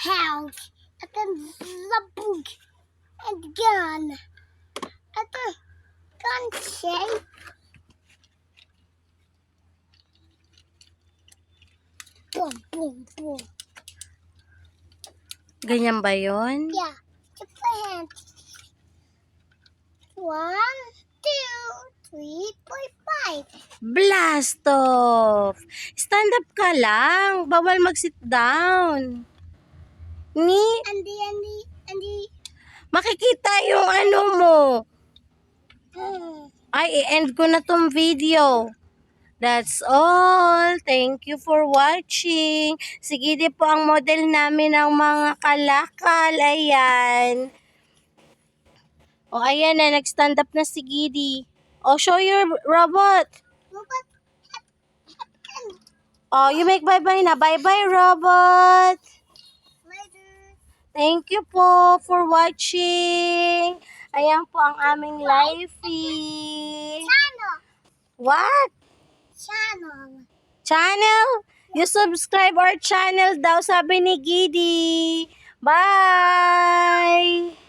house at the book and gun at the gun shape. Boom, boom, boom. Ganyan ba yun? Yeah. Just my hand. 1, 2, 3, 4, 5. Blast off! Stand up ka lang. Bawal mag-sit down. Ni, Andy. makikita yung ano mo. Hmm. Ay, i-end ko na tong video. That's all. Thank you for watching. Si Gidi po ang model namin ng mga kalakal. Ayan. O, ayan na. Nag-stand up na si Gidi. O, show your robot. Robot. Oh, you make bye-bye na. Bye-bye, robot. Later. Thank you po for watching. Ayan po ang aming livey. Channel. What? Channel. Channel? You subscribe our channel daw, sabi ni Gidi. Bye!